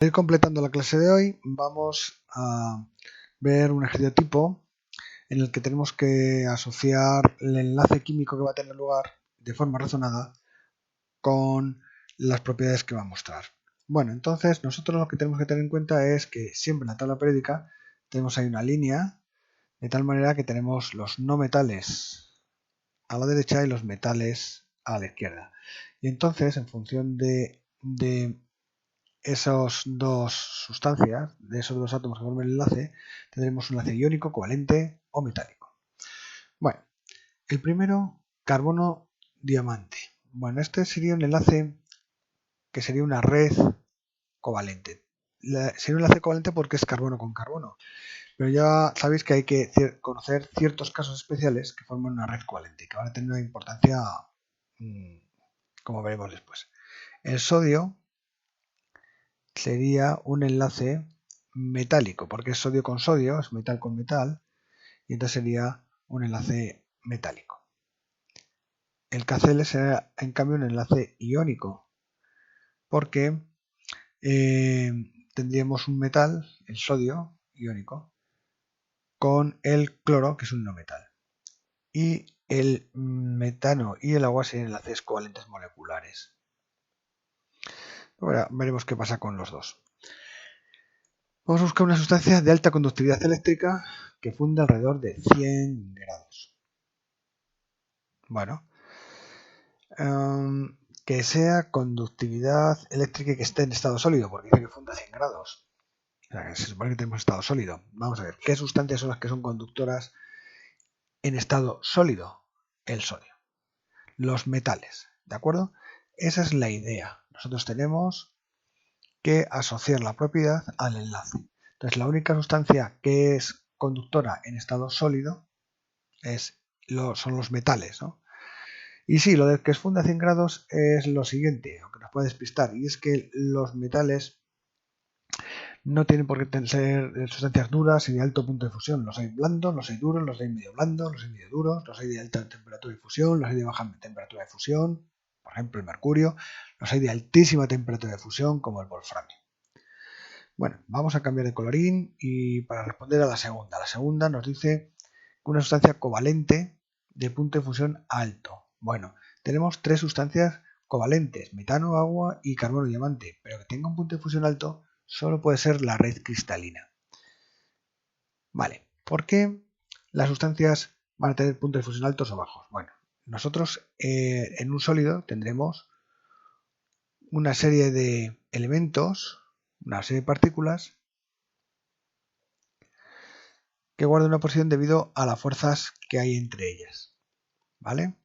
Para ir completando la clase de hoy, vamos a ver un ejercicio tipo en el que tenemos que asociar el enlace químico que va a tener lugar de forma razonada con las propiedades que va a mostrar. Bueno, entonces nosotros lo que tenemos que tener en cuenta es que siempre en la tabla periódica tenemos ahí una línea de tal manera que tenemos los no metales a la derecha y los metales a la izquierda. Y entonces, en función de esas dos sustancias, de esos dos átomos que forman el enlace, tendremos un enlace iónico, covalente o metálico. Bueno, el primero, carbono-diamante. Bueno, este sería un enlace que sería una red covalente. Sería un enlace covalente porque es carbono con carbono. Pero ya sabéis que hay que conocer ciertos casos especiales que forman una red covalente, que van a tener una importancia, como veremos después. El sodio sería un enlace metálico, porque es sodio con sodio, es metal con metal, y entonces sería un enlace metálico. El KCl será en cambio un enlace iónico, porque tendríamos un metal, el sodio iónico, con el cloro, que es un no metal. Y el metano y el agua serían enlaces covalentes moleculares. Ahora veremos qué pasa con los dos. Vamos a buscar una sustancia de alta conductividad eléctrica que funda alrededor de 100 grados. Bueno, que sea conductividad eléctrica y que esté en estado sólido, porque dice que funda a 100 grados. O sea, que se supone que tenemos estado sólido. Vamos a ver, ¿qué sustancias son las que son conductoras en estado sólido? El sodio. Los metales, ¿de acuerdo? Esa es la idea. Nosotros tenemos que asociar la propiedad al enlace. Entonces, la única sustancia que es conductora en estado sólido son los metales, ¿no? Y sí, lo de que es funda a 100 grados es lo siguiente, aunque nos puede despistar, y es que los metales no tienen por qué ser sustancias duras y de alto punto de fusión. Los hay blandos, los hay duros, los hay medio blandos, los hay medio duros, los hay de alta temperatura de fusión, los hay de baja temperatura de fusión, por ejemplo el mercurio, los hay de altísima temperatura de fusión como el wolframio. Bueno, vamos a cambiar de colorín y para responder a la segunda. La segunda nos dice una sustancia covalente de punto de fusión alto. Bueno, tenemos tres sustancias covalentes, metano, agua y carbono diamante, pero que tenga un punto de fusión alto solo puede ser la red cristalina. Vale, ¿por qué las sustancias van a tener puntos de fusión altos o bajos? Bueno, nosotros en un sólido tendremos una serie de elementos, una serie de partículas que guardan una posición debido a las fuerzas que hay entre ellas. ¿Vale?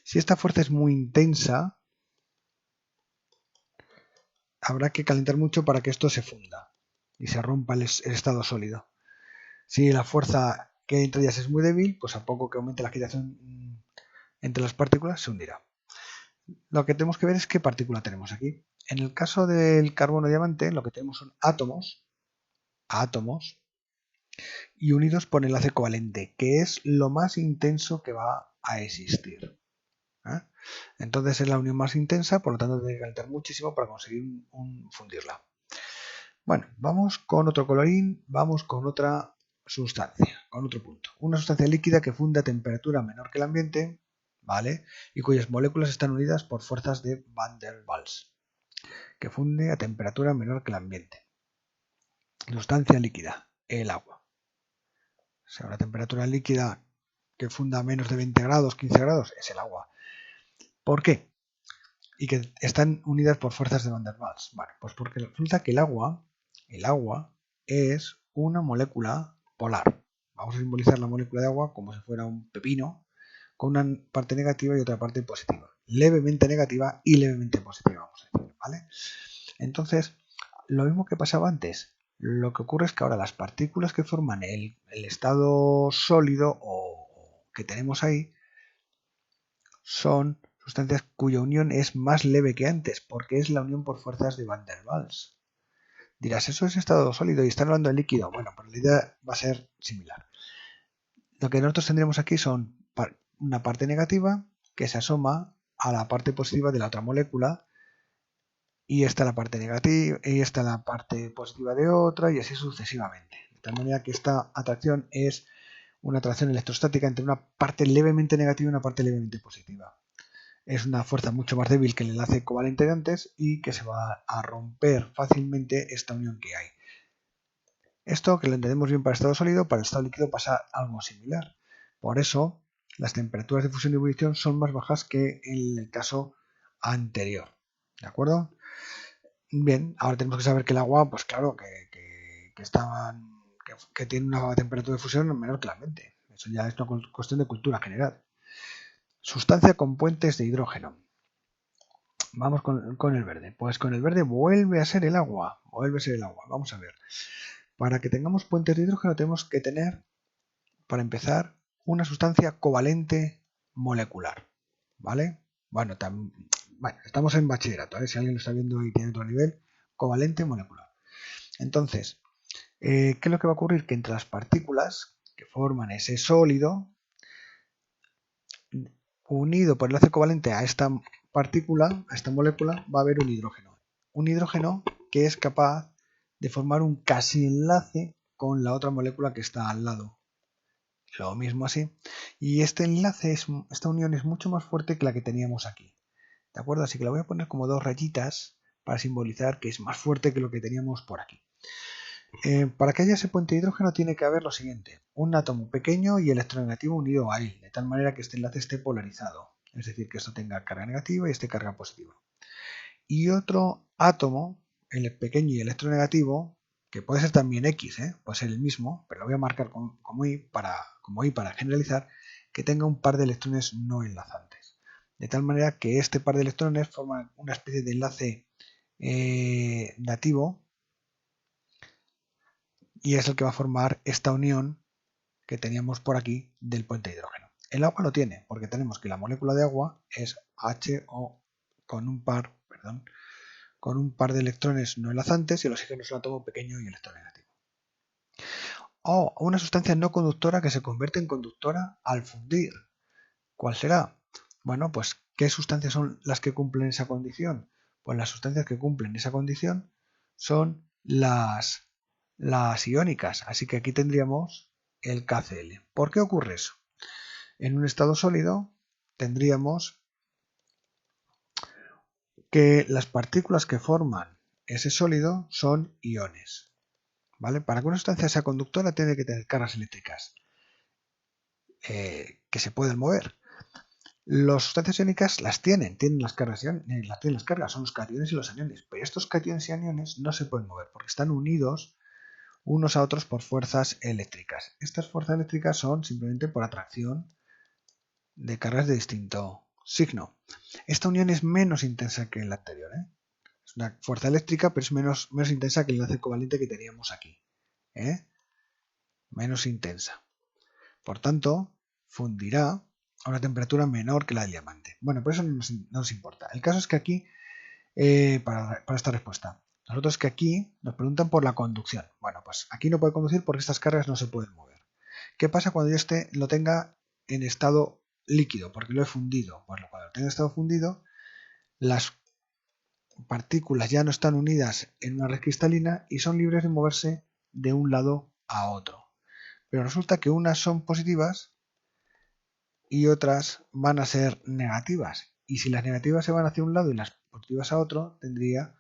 Si esta fuerza es muy intensa, habrá que calentar mucho para que esto se funda y se rompa el estado sólido. Si la fuerza que hay entre ellas es muy débil, pues a poco que aumente la agitación entre las partículas se hundirá. Lo que tenemos que ver es qué partícula tenemos aquí. En el caso del carbono diamante, lo que tenemos son átomos y unidos por enlace covalente, que es lo más intenso que va a existir. Entonces es la unión más intensa, por lo tanto tiene que calentar muchísimo para conseguir fundirla. Bueno, vamos con otro colorín, vamos con otra sustancia, con otro punto. Una sustancia líquida que funde a temperatura menor que el ambiente, ¿vale? Y cuyas moléculas están unidas por fuerzas de Van der Waals, que funde a temperatura menor que el ambiente. Sustancia líquida, el agua. O sea, una temperatura líquida que funda a menos de 20 grados, 15 grados, es el agua. ¿Por qué? Y que están unidas por fuerzas de Van der Waals. Bueno, pues porque resulta que el agua es una molécula polar. Vamos a simbolizar la molécula de agua como si fuera un pepino, con una parte negativa y otra parte positiva. Levemente negativa y levemente positiva, vamos a decir, ¿vale? Entonces, lo mismo que pasaba antes. Lo que ocurre es que ahora las partículas que forman el estado sólido o que tenemos ahí son sustancias cuya unión es más leve que antes, porque es la unión por fuerzas de Van der Waals. Dirás, eso es estado sólido y están hablando de líquido. Bueno, pero la idea va a ser similar. Lo que nosotros tendremos aquí son una parte negativa que se asoma a la parte positiva de la otra molécula y esta la parte negativa, y esta la parte positiva de otra, y así sucesivamente. De tal manera que esta atracción es una atracción electrostática entre una parte levemente negativa y una parte levemente positiva. Es una fuerza mucho más débil que el enlace covalente de antes y que se va a romper fácilmente esta unión que hay. Esto, que lo entendemos bien para el estado sólido, para el estado líquido pasa algo similar. Por eso, las temperaturas de fusión y ebullición son más bajas que en el caso anterior. ¿De acuerdo? Bien, ahora tenemos que saber que el agua, pues claro, que tiene una temperatura de fusión menor que la ambiente. Eso ya es una cuestión de cultura general. Sustancia con puentes de hidrógeno. Vamos con el verde. Pues con el verde vuelve a ser el agua. Vuelve a ser el agua. Vamos a ver. Para que tengamos puentes de hidrógeno tenemos que tener, para empezar, una sustancia covalente molecular. ¿Vale? Bueno, estamos en bachillerato, ¿eh? Si alguien lo está viendo y tiene otro nivel, covalente molecular. Entonces, ¿qué es lo que va a ocurrir? Que entre las partículas que forman ese sólido, unido por el enlace covalente a esta partícula, a esta molécula, va a haber un hidrógeno. Un hidrógeno que es capaz de formar un casi enlace con la otra molécula que está al lado. Lo mismo así. Y este enlace, esta unión es mucho más fuerte que la que teníamos aquí. ¿De acuerdo? Así que la voy a poner como dos rayitas para simbolizar que es más fuerte que lo que teníamos por aquí. Para que haya ese puente de hidrógeno tiene que haber lo siguiente: un átomo pequeño y electronegativo unido a él, de tal manera que este enlace esté polarizado, es decir, que esto tenga carga negativa y este carga positiva. Y otro átomo, el pequeño y electronegativo, que puede ser también X, puede ser el mismo, pero lo voy a marcar como I para generalizar, que tenga un par de electrones no enlazantes. De tal manera que este par de electrones forman una especie de enlace nativo, y es el que va a formar esta unión que teníamos por aquí del puente de hidrógeno. El agua lo tiene, porque tenemos que la molécula de agua es HO con un par de electrones no enlazantes, y el oxígeno es un átomo pequeño y electronegativo. O una sustancia no conductora que se convierte en conductora al fundir. ¿Cuál será? Bueno, pues ¿qué sustancias son las que cumplen esa condición? Pues las sustancias que cumplen esa condición son las iónicas. Así que aquí tendríamos el KCl. ¿Por qué ocurre eso? En un estado sólido tendríamos que las partículas que forman ese sólido son iones. ¿Vale? Para que una sustancia sea conductora tiene que tener cargas eléctricas que se pueden mover. Las sustancias iónicas tienen las cargas, son los cationes y los aniones, pero estos cationes y aniones no se pueden mover porque están unidos unos a otros por fuerzas eléctricas. Estas fuerzas eléctricas son simplemente por atracción de cargas de distinto signo. Esta unión es menos intensa que la anterior, Es una fuerza eléctrica, pero es menos intensa que el enlace covalente que teníamos aquí, menos intensa. Por tanto, fundirá a una temperatura menor que la del diamante. Bueno, por eso no nos importa. El caso es que aquí, para esta respuesta, nosotros que aquí nos preguntan por la conducción. Bueno, pues aquí no puede conducir porque estas cargas no se pueden mover. ¿Qué pasa cuando yo lo tenga en estado líquido? Porque lo he fundido. Pues cuando lo tenga en estado fundido, las partículas ya no están unidas en una red cristalina y son libres de moverse de un lado a otro. Pero resulta que unas son positivas y otras van a ser negativas. Y si las negativas se van hacia un lado y las positivas a otro, tendría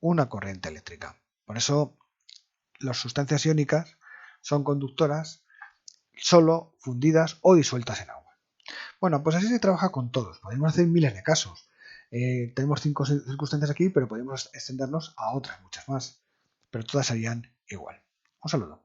una corriente eléctrica. Por eso las sustancias iónicas son conductoras solo fundidas o disueltas en agua. Bueno, pues así se trabaja con todos. Podemos hacer miles de casos. Tenemos 5 circunstancias aquí, pero podemos extendernos a otras muchas más. Pero todas serían igual. Un saludo.